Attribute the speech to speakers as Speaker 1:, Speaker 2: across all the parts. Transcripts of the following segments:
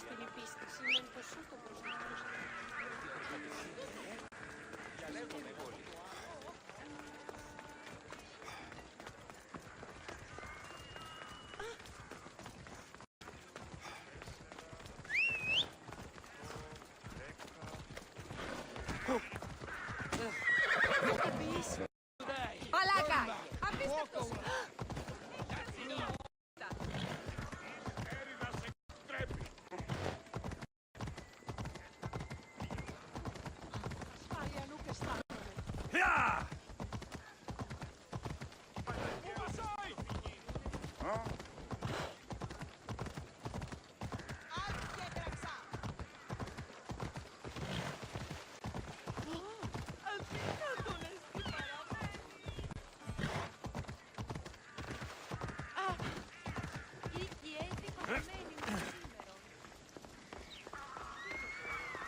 Speaker 1: στην πίστη σημαίνει το σου το προστατεύεις.
Speaker 2: Μαλάκα! Απίστευτος!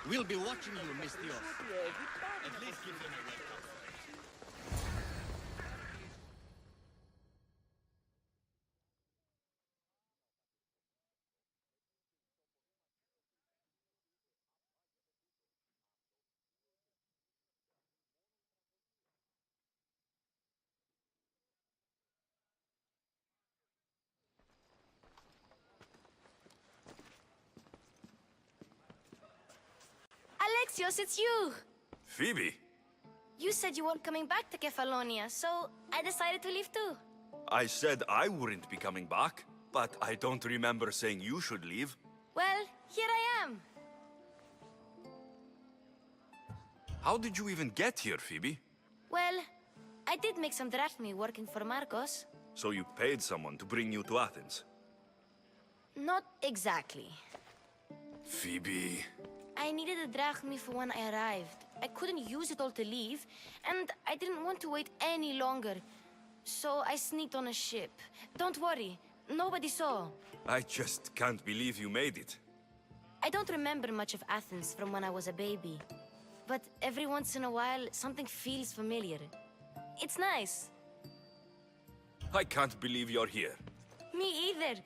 Speaker 3: We'll be watching you, Miss Dios. At least give them a welcome.
Speaker 4: Alexios, it's you!
Speaker 5: Phoebe?
Speaker 4: You said you weren't coming back to Kefalonia, so I decided to leave too.
Speaker 5: I said I wouldn't be coming back, but I don't remember saying you should leave.
Speaker 4: Well, here I am.
Speaker 5: How did you even get here, Phoebe?
Speaker 4: Well, I did make some drachmi working for Marcos.
Speaker 5: So you paid someone to bring you to Athens?
Speaker 4: Not exactly.
Speaker 5: Phoebe...
Speaker 4: I needed a drachmi for when I arrived. I couldn't use it all to leave, and I didn't want to wait any longer. So I sneaked on a ship. Don't worry, nobody saw.
Speaker 5: I just can't believe you made it.
Speaker 4: I don't remember much of Athens from when I was a baby. But every once in a while, something feels familiar. It's nice.
Speaker 5: I can't believe you're here.
Speaker 4: Me either.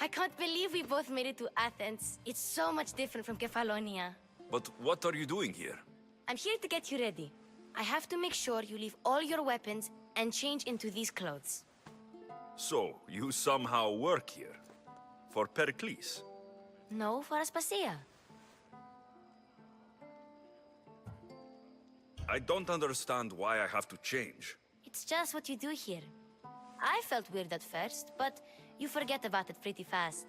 Speaker 4: I can't believe we both made it to Athens. It's so much different from Kefalonia.
Speaker 5: But what are you doing here?
Speaker 4: I'm here to get you ready. I have to make sure you leave all your weapons and change into these clothes.
Speaker 5: So, you somehow work here? For Pericles?
Speaker 4: No, for Aspasia.
Speaker 5: I don't understand why I have to change.
Speaker 4: It's just what you do here. I felt weird at first, but you forget about it pretty fast.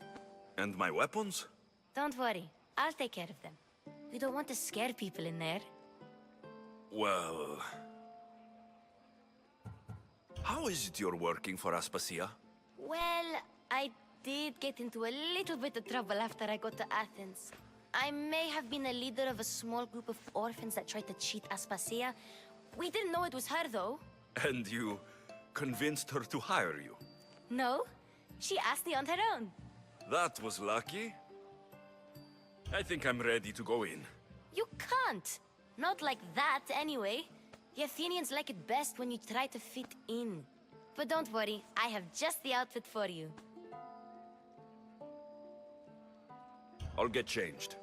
Speaker 5: And my weapons?
Speaker 4: Don't worry, I'll take care of them. You don't want to scare people in there.
Speaker 5: Well... How is it you're working for Aspasia?
Speaker 4: Well, I did get into a little bit of trouble after I got to Athens. I may have been a leader of a small group of orphans that tried to cheat Aspasia. We didn't know it was her, though.
Speaker 5: And you convinced her to hire you?
Speaker 4: No, she asked me on her own.
Speaker 5: That was lucky. I think I'm ready to go in.
Speaker 4: You can't. Not like that, anyway. The Athenians like it best when you try to fit in. But don't worry, I have just the outfit for you.
Speaker 5: I'll get changed.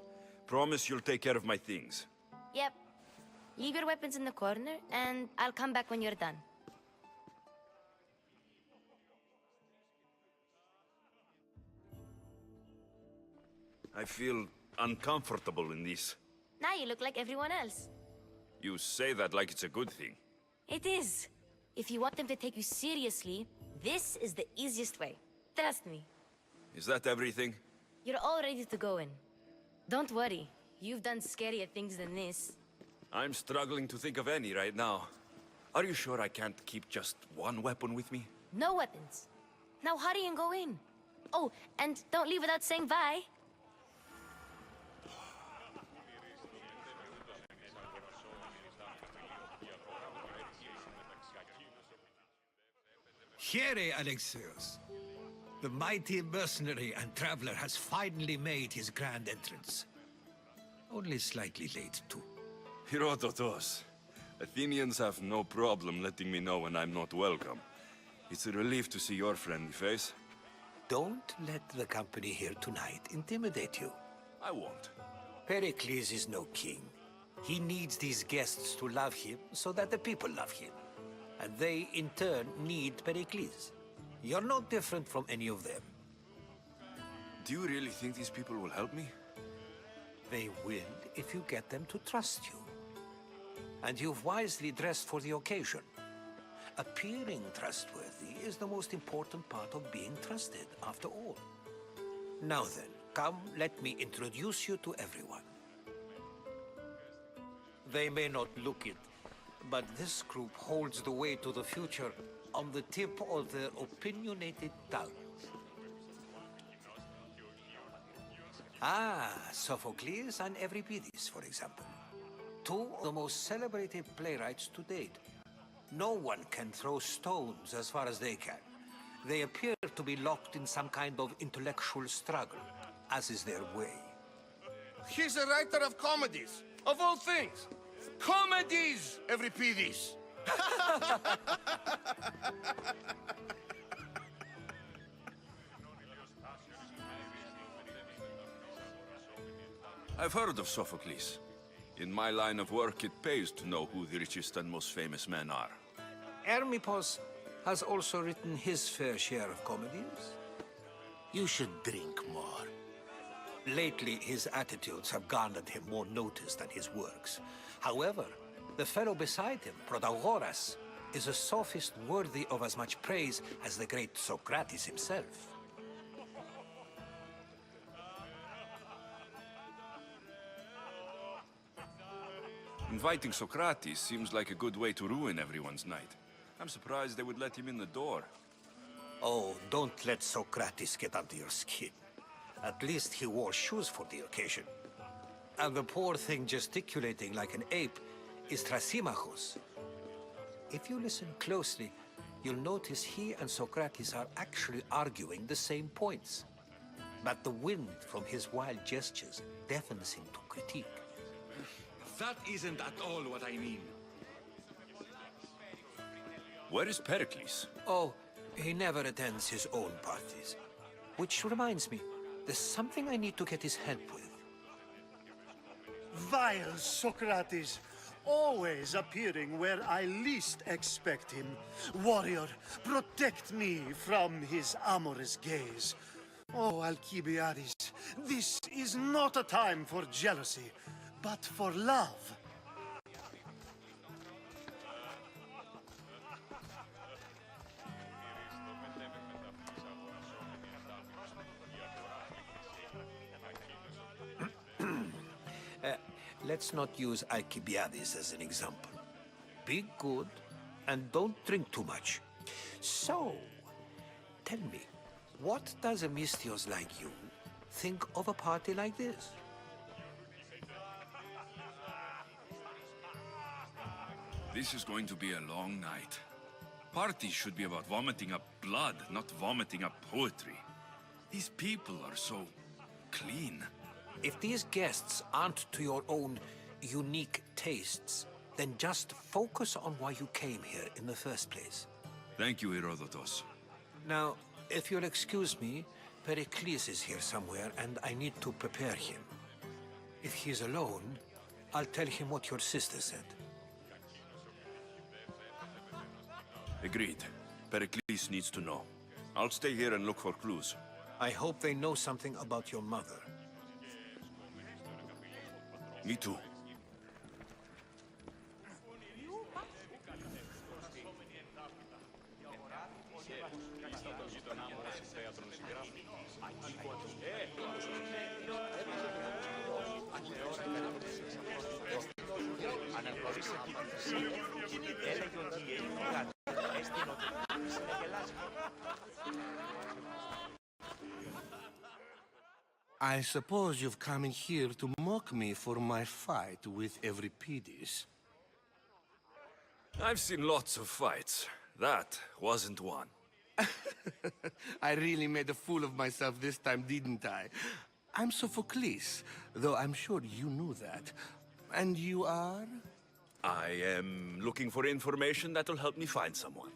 Speaker 5: Promise you'll take care of my things.
Speaker 4: Yep. Leave your weapons in the corner, and I'll come back when you're done.
Speaker 5: I feel uncomfortable in this.
Speaker 4: Now you look like everyone else.
Speaker 5: You say that like it's a good thing.
Speaker 4: It is. If you want them to take you seriously, this is the easiest way. Trust me.
Speaker 5: Is that everything?
Speaker 4: You're all ready to go in. Don't worry. You've done scarier things than this.
Speaker 5: I'm struggling to think of any right now. Are you sure I can't keep just one weapon with me?
Speaker 4: No weapons. Now hurry and go in. Oh, and don't leave without saying bye.
Speaker 6: Here, Alexios. The mighty mercenary and traveler has finally made his grand entrance. Only slightly late, too.
Speaker 5: Herodotos. Athenians have no problem letting me know when I'm not welcome. It's a relief to see your friendly face.
Speaker 6: Don't let the company here tonight intimidate you.
Speaker 5: I won't.
Speaker 6: Pericles is no king. He needs these guests to love him so that the people love him. And they, in turn, need Pericles. You're no different from any of them.
Speaker 5: Do you really think these people will help me?
Speaker 6: They will if you get them to trust you. And you've wisely dressed for the occasion. Appearing trustworthy is the most important part of being trusted, after all. Now then, come, let me introduce you to everyone. They may not look it, but this group holds the way to the future on the tip of their opinionated tongues. Ah, Sophocles and Euripides, for example. Two of the most celebrated playwrights to date. No one can throw stones as far as they can. They appear to be locked in some kind of intellectual struggle, as is their way.
Speaker 3: He's a writer of comedies, of all things. Comedies, Euripides.
Speaker 5: I've heard of Sophocles. In my line of work, it pays to know who the richest and most famous men are.
Speaker 6: Hermippos has also written his fair share of comedies.
Speaker 7: You should drink more.
Speaker 6: Lately, his attitudes have garnered him more notice than his works. However, the fellow beside him, Protagoras, is a sophist worthy of as much praise as the great Socrates himself.
Speaker 5: Inviting Socrates seems like a good way to ruin everyone's night. I'm surprised they would let him in the door.
Speaker 6: Oh, don't let Socrates get under your skin. At least he wore shoes for the occasion. And the poor thing gesticulating like an ape is Thrasymachos. If you listen closely, you'll notice he and Socrates are actually arguing the same points. But the wind from his wild gestures deafens him to critique.
Speaker 7: That isn't at all what I mean.
Speaker 5: Where is Pericles?
Speaker 6: Oh, he never attends his own parties. Which reminds me, there's something I need to get his help with.
Speaker 8: Vile Socrates, always appearing where I least expect him. Warrior, protect me from his amorous gaze. Oh, Alcibiades, this is not a time for jealousy, but for love.
Speaker 6: Let's not use Alcibiades as an example. Be good, and don't drink too much. So, tell me, what does a Misthios like you think of a party like this?
Speaker 5: This is going to be a long night. Parties should be about vomiting up blood, not vomiting up poetry. These people are so clean.
Speaker 6: If these guests aren't to your own unique tastes, then just focus on why you came here in the first place.
Speaker 5: Thank you, Herodotus.
Speaker 6: Now, if you'll excuse me, Pericles is here somewhere, and I need to prepare him. If he's alone, I'll tell him what your sister said.
Speaker 5: Agreed. Pericles needs to know. I'll stay here and look for clues.
Speaker 6: I hope they know something about your mother.
Speaker 5: Me too.
Speaker 7: I suppose you've come in here to mock me for my fight with Euripides.
Speaker 5: I've seen lots of fights. That wasn't one.
Speaker 7: I really made a fool of myself this time, didn't I? I'm Sophocles, though I'm sure you knew that. And you are?
Speaker 5: I am looking for information that'll help me find someone.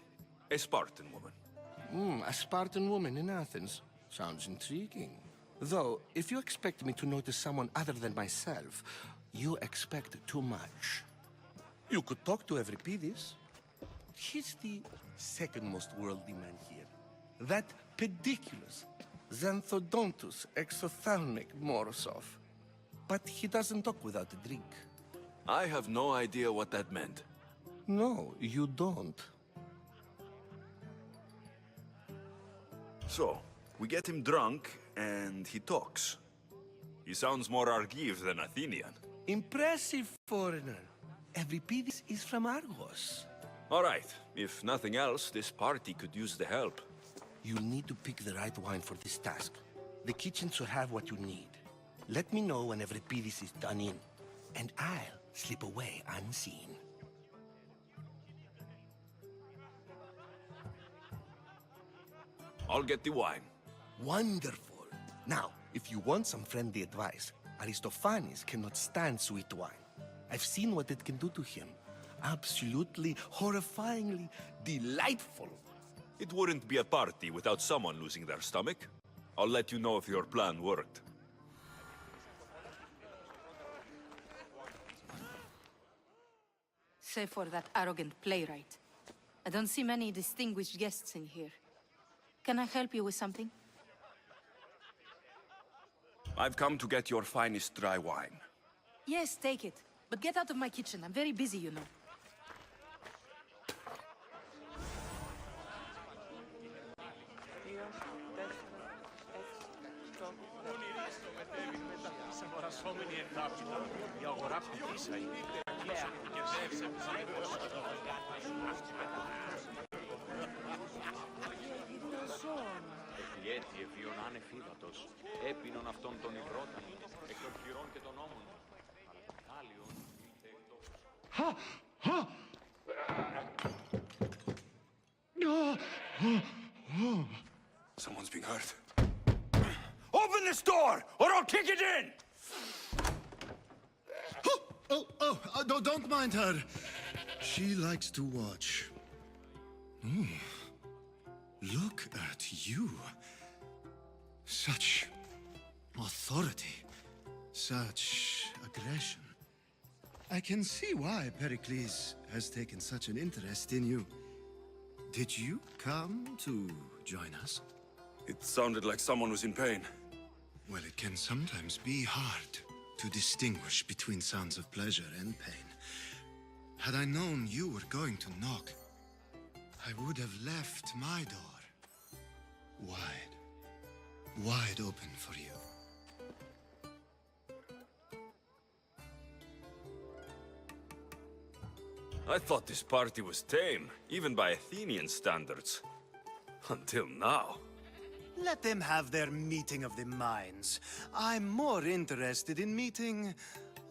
Speaker 5: A Spartan woman.
Speaker 7: A Spartan woman in Athens. Sounds intriguing. Though, if you expect me to notice someone other than myself, you expect too much. You could talk to Euripides. He's the second most worldly man here. That pediculous, Xanthodontus exophthalmic Morosov. But he doesn't talk without a drink.
Speaker 5: I have no idea what that meant.
Speaker 7: No, you don't.
Speaker 5: So, we get him drunk, and he talks. He sounds more Argive than Athenian.
Speaker 7: Impressive, foreigner. Euripides is from Argos.
Speaker 5: All right, if nothing else, this party could use the help.
Speaker 7: You'll need to pick the right wine for this task. The kitchen should have what you need. Let me know when Euripides is done in, and I'll slip away unseen.
Speaker 5: I'll get the wine.
Speaker 7: Wonderful. Now, if you want some friendly advice, Aristophanes cannot stand sweet wine. I've seen what it can do to him. Absolutely, horrifyingly delightful.
Speaker 5: It wouldn't be a party without someone losing their stomach. I'll let you know if your plan worked.
Speaker 2: Save for that arrogant playwright. I don't see many distinguished guests in here. Can I help you with something?
Speaker 5: I've come to get your finest dry wine.
Speaker 2: Yes, take it. But get out of my kitchen. I'm very busy, you know.
Speaker 9: Διέτη ευίων άνευ έπινον αυτών των υδρότανων, εκ των χειρών και των ώμων, αλλά τάλιον
Speaker 5: Someone's being hurt. Open this door, or I'll kick it in!
Speaker 8: Don't mind her. She likes to watch. Look at you. Such authority. Such aggression. I can see why Pericles has taken such an interest in you. Did you come to join us?
Speaker 5: It sounded like someone was in pain.
Speaker 8: Well, it can sometimes be hard to distinguish between sounds of pleasure and pain. Had I known you were going to knock, I would have left my door wide open for you.
Speaker 5: I thought this party was tame, even by Athenian standards. Until now.
Speaker 8: Let them have their meeting of the minds. I'm more interested in meeting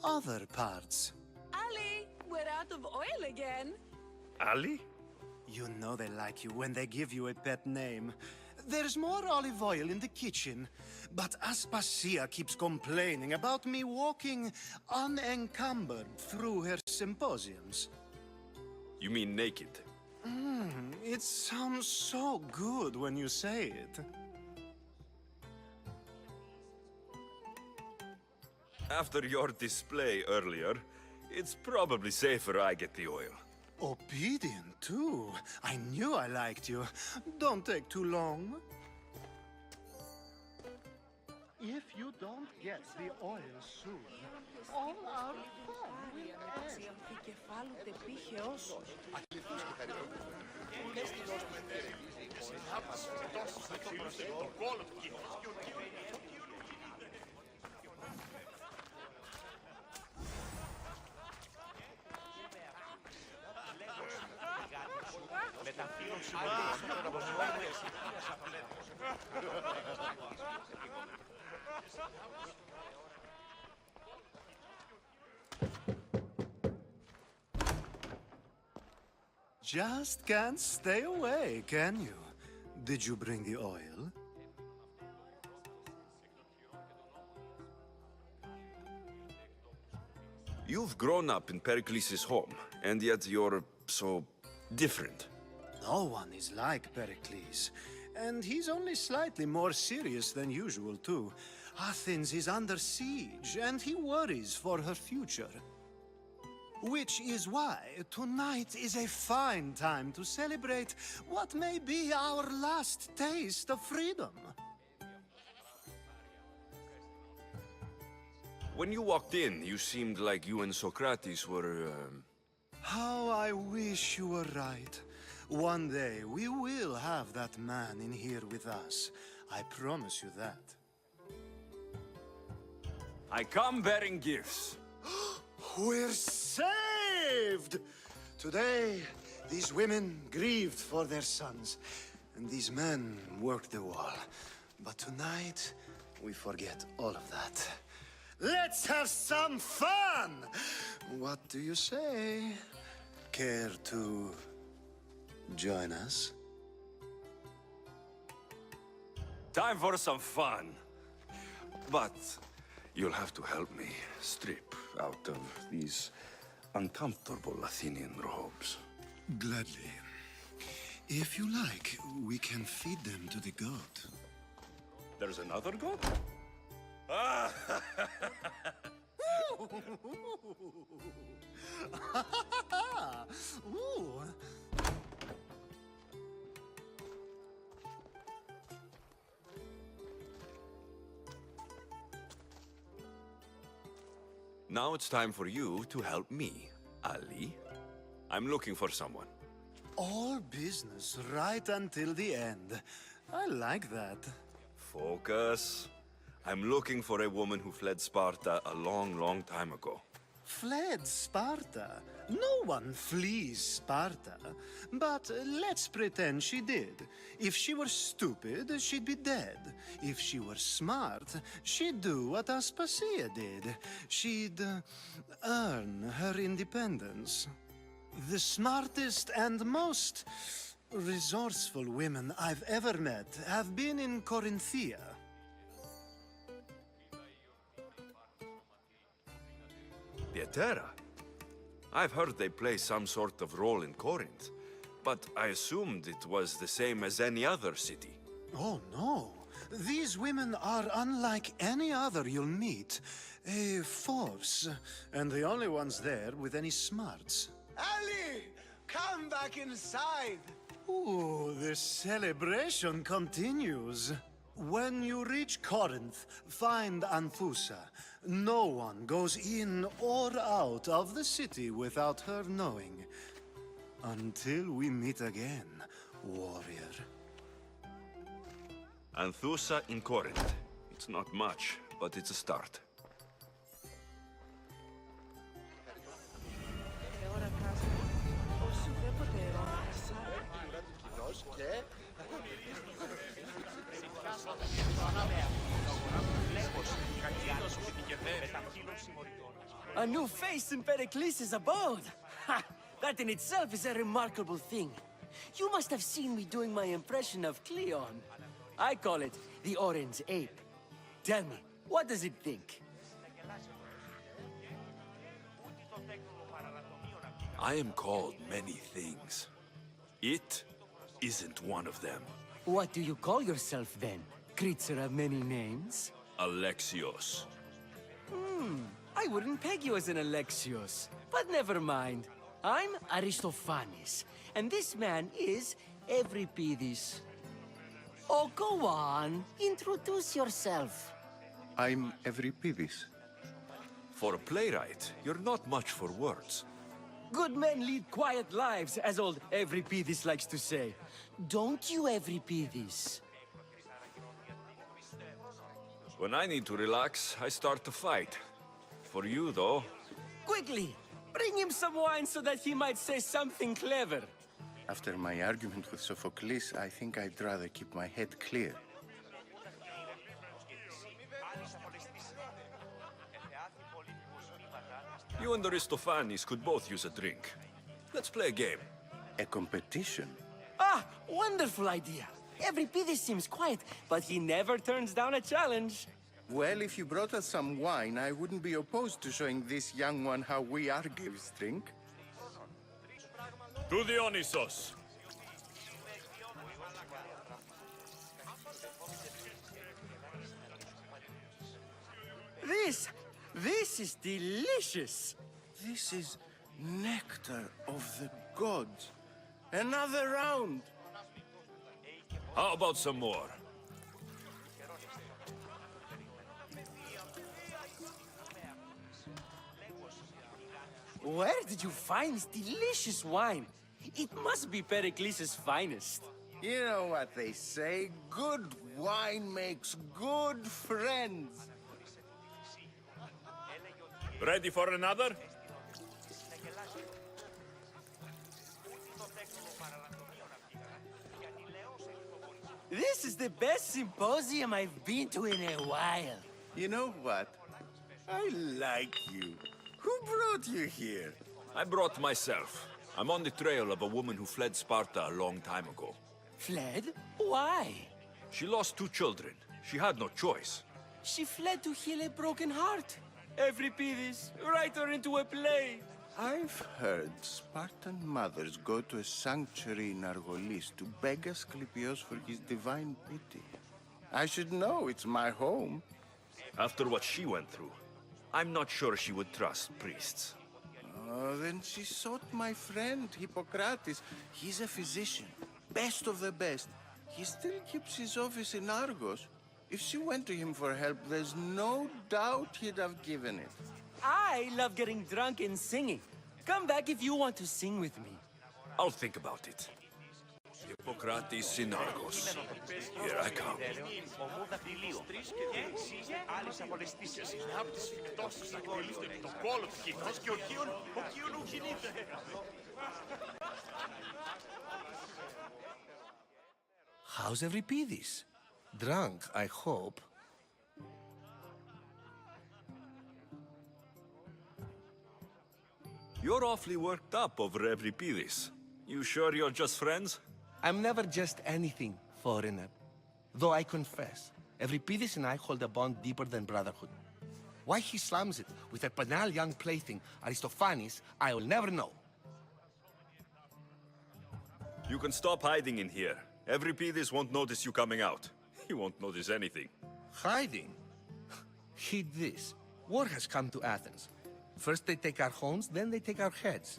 Speaker 8: other parts.
Speaker 2: Ali, we're out of oil again.
Speaker 5: Ali?
Speaker 8: You know they like you when they give you a pet name. There's more olive oil in the kitchen, but Aspasia keeps complaining about me walking unencumbered through her symposiums.
Speaker 5: You mean naked?
Speaker 8: It sounds so good when you say it.
Speaker 5: After your display earlier, it's probably safer I get the oil.
Speaker 8: Obedient, too. I knew I liked you. Don't take too long. If you don't get the oil soon, all our fun will end. Just can't stay away, can you? Did you bring the oil?
Speaker 5: You've grown up in Pericles' home, and yet you're so different.
Speaker 8: No one is like Pericles, and he's only slightly more serious than usual, too. Athens is under siege, and he worries for her future. Which is why tonight is a fine time to celebrate what may be our last taste of freedom.
Speaker 5: When you walked in, you seemed like you and Socrates were,
Speaker 8: How I wish you were right. One day we will have that man in here with us. I promise you that.
Speaker 5: I come bearing gifts.
Speaker 8: We're saved! Today, these women grieved for their sons, and these men worked the wall. But tonight, we forget all of that. Let's have some fun! What do you say? Care to join us?
Speaker 5: Time for some fun. But you'll have to help me strip out of these uncomfortable Athenian robes.
Speaker 8: Gladly. If you like, we can feed them to the god.
Speaker 5: There's another god?
Speaker 8: Ooh.
Speaker 5: Now it's time for you to help me, Ali. I'm looking for someone.
Speaker 8: All business right until the end. I like that.
Speaker 5: Focus. I'm looking for a woman who fled Sparta a long, long time ago.
Speaker 8: Fled Sparta? No one flees Sparta. But let's pretend she did. If she were stupid, she'd be dead. If she were smart, she'd do what Aspasia did. She'd earn her independence. The smartest and most resourceful women I've ever met have been in Corinthia.
Speaker 5: Pietera? I've heard they play some sort of role in Corinth, but I assumed it was the same as any other city.
Speaker 8: Oh, no. These women are unlike any other you'll meet. A force, and the only ones there with any smarts. Ali! Come back inside! Ooh, the celebration continues. When you reach Corinth, find Anthusa. No one goes in or out of the city without her knowing. Until we meet again, warrior.
Speaker 5: Anthusa in Corinth. It's not much, but it's a start.
Speaker 10: A new face in Pericles' abode! Ha! That in itself is a remarkable thing. You must have seen me doing my impression of Cleon. I call it the Orange Ape. Tell me, what does it think?
Speaker 5: I am called many things. It isn't one of them.
Speaker 10: What do you call yourself then? Creature of many names?
Speaker 5: Alexios.
Speaker 10: I wouldn't peg you as an Alexios, but never mind. I'm Aristophanes, and this man is Euripides. Oh, go on. Introduce yourself.
Speaker 7: I'm Euripides.
Speaker 5: For a playwright, you're not much for words.
Speaker 10: Good men lead quiet lives, as old Euripides likes to say. Don't you, Euripides?
Speaker 5: When I need to relax, I start to fight. For you, though,
Speaker 10: Quickly, bring him some wine so that he might say something clever.
Speaker 7: After my argument with Sophocles, I think I'd rather keep my head clear.
Speaker 5: you and Aristophanes could both use a drink. Let's play a game.
Speaker 7: A competition?
Speaker 10: Ah, wonderful idea. Euripides seems quiet, but he never turns down a challenge.
Speaker 7: Well, if you brought us some wine, I wouldn't be opposed to showing this young one how we Argives drink.
Speaker 5: To Dionysos.
Speaker 10: This is delicious.
Speaker 7: This is nectar of the gods. Another round.
Speaker 5: How about some more?
Speaker 10: Where did you find this delicious wine? It must be Pericles' finest.
Speaker 7: You know what they say, good wine makes good friends.
Speaker 5: Ready for another?
Speaker 10: This is the best symposium I've been to in a while.
Speaker 7: You know what? I like you. Who brought you here?
Speaker 5: I brought myself. I'm on the trail of a woman who fled Sparta a long time ago.
Speaker 10: Fled? Why?
Speaker 5: She lost 2 children. She had no choice.
Speaker 10: She fled to heal a broken heart. Euripides, write her into a play.
Speaker 7: I've heard Spartan mothers go to a sanctuary in Argolis to beg Asclepios for his divine pity. I should know, it's my home.
Speaker 5: After what she went through, I'm not sure she would trust priests.
Speaker 7: Oh, then she sought my friend, Hippocrates. He's a physician, best of the best. He still keeps his office in Argos. If she went to him for help, there's no doubt he'd have given it.
Speaker 10: I love getting drunk and singing. Come back if you want to sing with me.
Speaker 5: I'll think about it. Hippocrates in Argos. Here I come.
Speaker 7: How's Euripides? Drunk, I hope.
Speaker 5: You're awfully worked up over Euripides. You sure you're just friends?
Speaker 7: I'm never just anything, foreigner. Though I confess, Euripides and I hold a bond deeper than brotherhood. Why he slams it with a banal young plaything, Aristophanes, I'll never know.
Speaker 5: You can stop hiding in here. Euripides won't notice you coming out. He won't notice anything.
Speaker 7: Hiding? Heed this. War has come to Athens. First they take our homes, then they take our heads.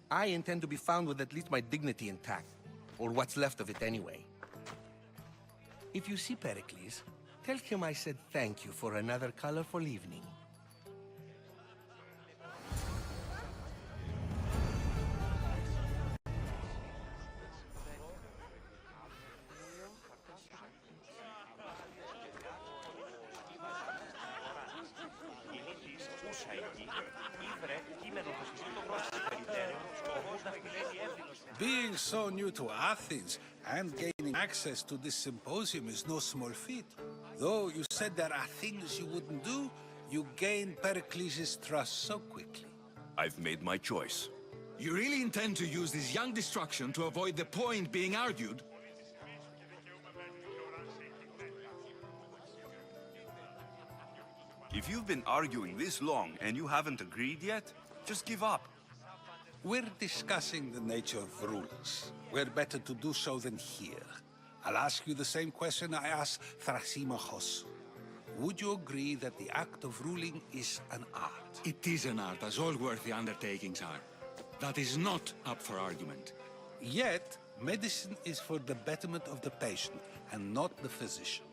Speaker 7: I intend to be found with at least my dignity intact. Or what's left of it anyway. If you see Pericles, tell him I said thank you for another colorful evening.
Speaker 11: Being so new to Athens and gaining access to this symposium is no small feat. Though you said there are things you wouldn't do, you gained Pericles' trust so quickly.
Speaker 5: I've made my choice.
Speaker 12: You really intend to use this young destruction to avoid the point being argued?
Speaker 5: If you've been arguing this long and you haven't agreed yet, just give up.
Speaker 11: We're discussing the nature of rulers. We're better to do so than here. I'll ask you the same question I asked Thrasymachos. Would you agree that the act of ruling is an art?
Speaker 12: It is an art, as all worthy undertakings are. That is not up for argument.
Speaker 11: Yet, medicine is for the betterment of the patient and not the physician.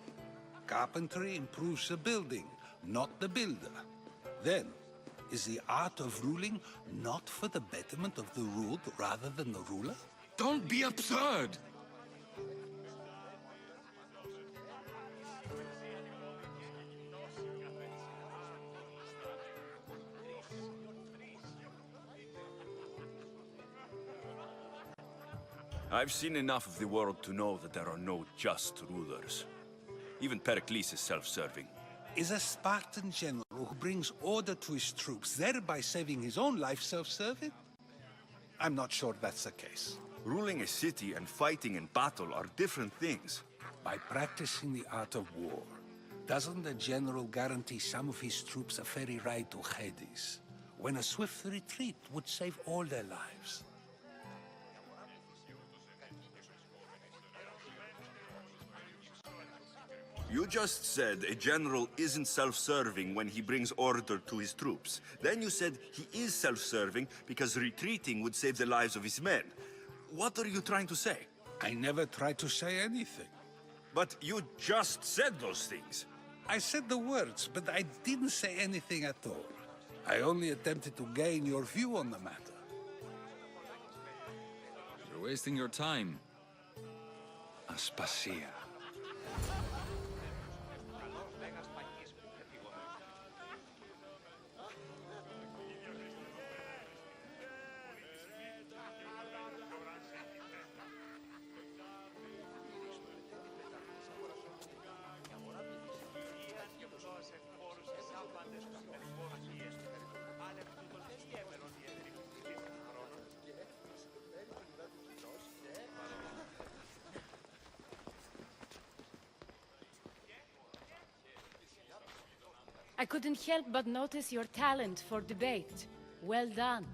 Speaker 11: Carpentry improves the building, not the builder. Then, is the art of ruling not for the betterment of the ruled rather than the ruler?
Speaker 12: Don't be absurd!
Speaker 5: I've seen enough of the world to know that there are no just rulers. Even Pericles is self-serving.
Speaker 11: Is a Spartan general who brings order to his troops, thereby saving his own life, self-serving? I'm not sure that's the case.
Speaker 5: Ruling a city and fighting in battle are different things.
Speaker 11: By practicing the art of war, doesn't the general guarantee some of his troops a ferry ride to Hades, when a swift retreat would save all their lives?
Speaker 5: You just said a general isn't self-serving when he brings order to his troops. Then you said he is self-serving because retreating would save the lives of his men. What are you trying to say?
Speaker 11: I never tried to say anything.
Speaker 5: But you just said those things.
Speaker 11: I said the words, but I didn't say anything at all. I only attempted to gain your view on the matter.
Speaker 12: You're wasting your time. Aspasia.
Speaker 13: I couldn't help but notice your talent for debate. Well done.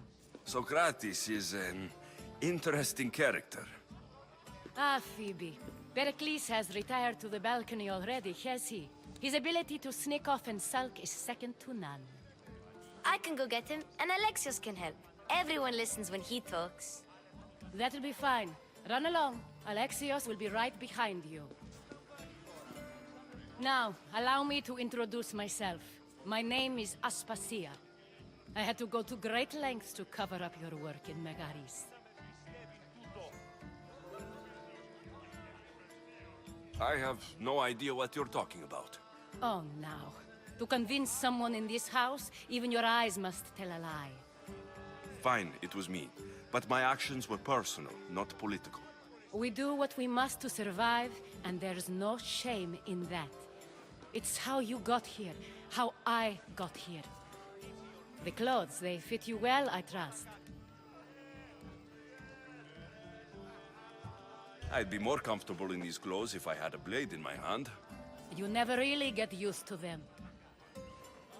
Speaker 5: Socrates is an interesting character.
Speaker 13: Ah, Phoebe. Pericles has retired to the balcony already, has he? His ability to sneak off and sulk is second to none.
Speaker 4: I can go get him, and Alexios can help. Everyone listens when he talks.
Speaker 13: That'll be fine. Run along. Alexios will be right behind you. Now, allow me to introduce myself. My name is Aspasia. I had to go to great lengths to cover up your work in Megaris.
Speaker 5: I have no idea what you're talking about.
Speaker 13: Oh, now. To convince someone in this house, even your eyes must tell a lie.
Speaker 5: Fine, it was me. But my actions were personal, not political.
Speaker 13: We do what we must to survive, and there's no shame in that. It's how you got here, how I got here. The clothes, they fit you well, I trust.
Speaker 5: I'd be more comfortable in these clothes if I had a blade in my hand.
Speaker 13: You never really get used to them.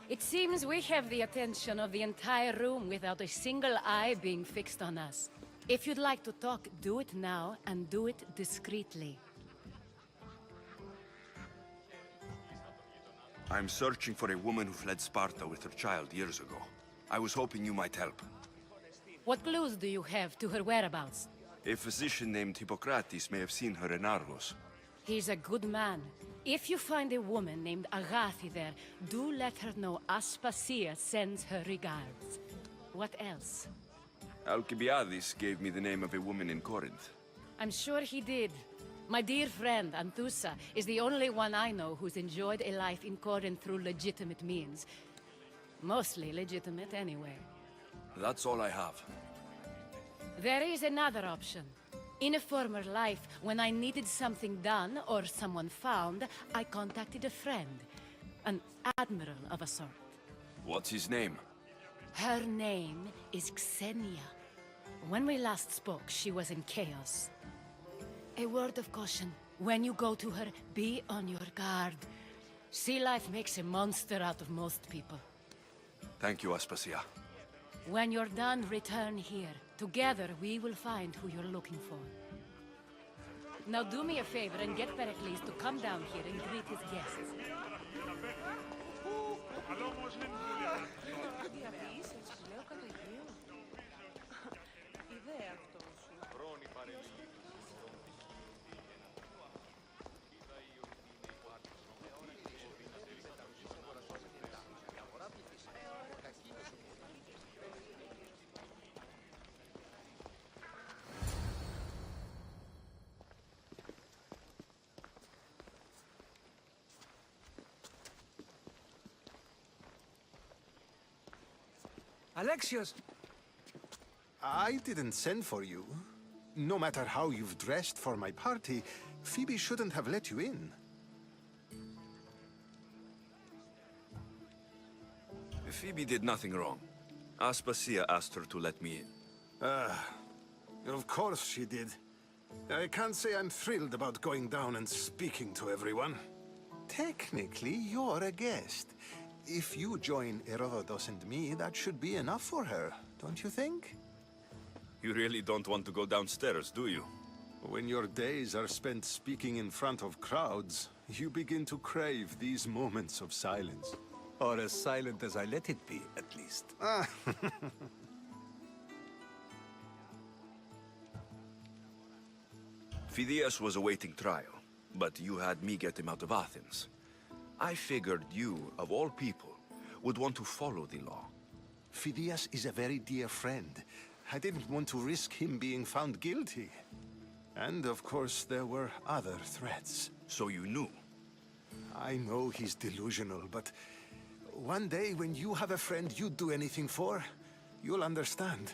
Speaker 13: It seems we have the attention of the entire room without a single eye being fixed on us. If you'd like to talk, do it now, and do it discreetly.
Speaker 5: I'm searching for a woman who fled Sparta with her child years ago. I was hoping you might help.
Speaker 13: What clues do you have to her whereabouts?
Speaker 5: A physician named Hippocrates may have seen her in Argos.
Speaker 13: He's a good man. If you find a woman named Agathi there, do let her know Aspasia sends her regards. What else?
Speaker 5: Alcibiades gave me the name of a woman in Corinth.
Speaker 13: I'm sure he did. My dear friend, Anthusa, is the only one I know who's enjoyed a life in Corinth through legitimate means. Mostly legitimate, anyway.
Speaker 5: That's all I have.
Speaker 13: There is another option. In a former life, when I needed something done or someone found, I contacted a friend. An admiral of a sort.
Speaker 5: What's his name?
Speaker 13: Her name is Xenia. When we last spoke, she was in chaos. A word of caution. When you go to her, be on your guard. Sea life makes a monster out of most people.
Speaker 5: Thank you, Aspasia.
Speaker 13: When you're done, return here. Together, we will find who you're looking for. Now do me a favor and get Pericles to come down here and greet his guests.
Speaker 10: Alexios!
Speaker 14: I didn't send for you. No matter how you've dressed for my party, Phoebe shouldn't have let you in.
Speaker 5: Phoebe did nothing wrong. Aspasia asked her to let me in.
Speaker 14: Of course she did. I can't say I'm thrilled about going down and speaking to everyone. Technically, you're a guest. If you join Herodotus and me, that should be enough for her, don't you think?
Speaker 5: You really don't want to go downstairs, do you?
Speaker 14: When your days are spent speaking in front of crowds, You begin to crave these moments of silence.
Speaker 6: Or as silent as I let it be, at least.
Speaker 5: Phidias was awaiting trial, but you had me get him out of Athens. I figured you, of all people, would want to follow the law.
Speaker 14: Phidias is a very dear friend. I didn't want to risk him being found guilty. And of course, there were other threats.
Speaker 5: So you knew?
Speaker 14: I know he's delusional, but one day when you have a friend you'd do anything for, you'll understand.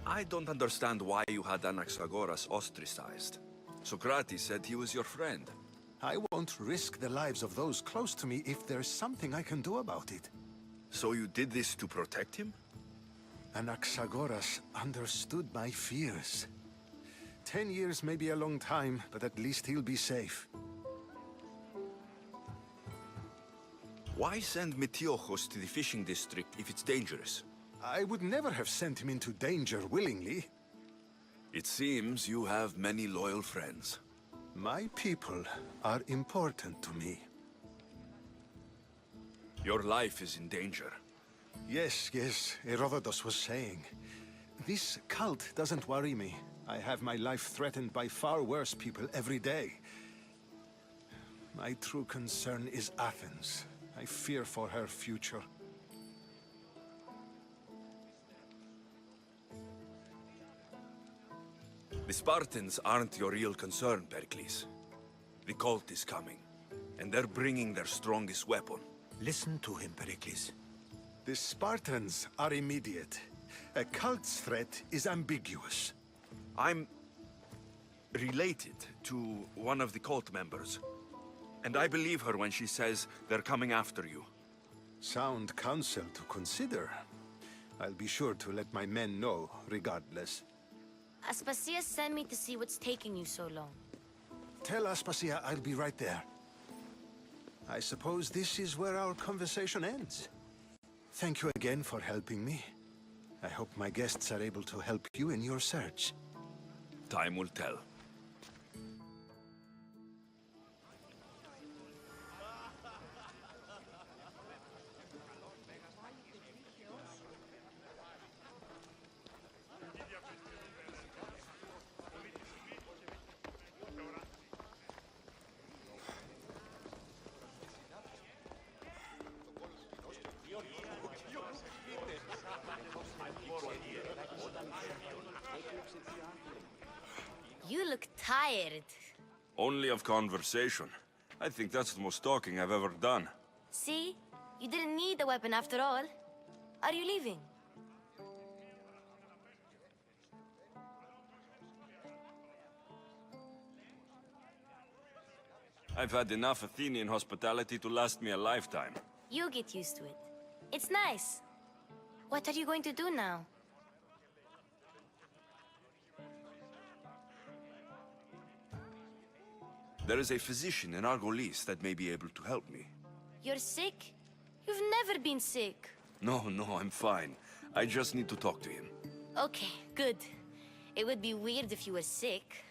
Speaker 5: I don't understand why you had Anaxagoras ostracized. Socrates said he was your friend.
Speaker 14: I won't risk the lives of those close to me if there's something I can do about it.
Speaker 5: So you did this to protect him?
Speaker 14: Anaxagoras understood my fears. 10 years may be a long time, but at least he'll be safe.
Speaker 5: Why send Metiochos to the fishing district if it's dangerous?
Speaker 14: I would never have sent him into danger willingly.
Speaker 5: It seems you have many loyal friends.
Speaker 14: My people are important to me.
Speaker 5: Your life is in danger.
Speaker 14: Yes, Herodotus was saying. This cult doesn't worry me. I have my life threatened by far worse people every day. My true concern is Athens. I fear for her future.
Speaker 5: The Spartans aren't your real concern, Pericles. The cult is coming, and they're bringing their strongest weapon.
Speaker 6: Listen to him, Pericles.
Speaker 14: The Spartans are immediate. A cult's threat is ambiguous.
Speaker 5: I'm related to one of the cult members, and I believe her when she says they're coming after you.
Speaker 14: Sound counsel to consider. I'll be sure to let my men know, regardless.
Speaker 4: Aspasia sent me to see what's taking you so long.
Speaker 14: Tell Aspasia I'll be right there. I suppose this is where our conversation ends. Thank you again for helping me. I hope my guests are able to help you in your search.
Speaker 5: Time will tell.
Speaker 4: You look tired.
Speaker 5: Only of conversation. I think that's the most talking I've ever done.
Speaker 4: See? You didn't need the weapon after all. Are you leaving?
Speaker 5: I've had enough Athenian hospitality to last me a lifetime.
Speaker 4: You'll get used to it. It's nice. What are you going to do now?
Speaker 5: There is a physician in Argolis that may be able to help me.
Speaker 4: You're sick? You've never been sick.
Speaker 5: No, I'm fine. I just need to talk to him.
Speaker 4: Okay, good. It would be weird if you were sick.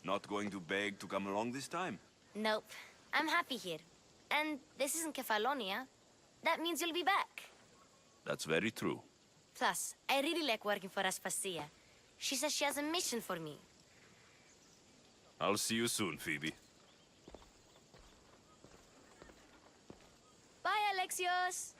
Speaker 5: Not going to beg to come along this time?
Speaker 4: Nope. I'm happy here. And this isn't Kefalonia. That means you'll be back.
Speaker 5: That's very true.
Speaker 4: Plus, I really like working for Aspasia. She says she has a mission for me.
Speaker 5: I'll see you soon, Phoebe.
Speaker 4: Bye, Alexios!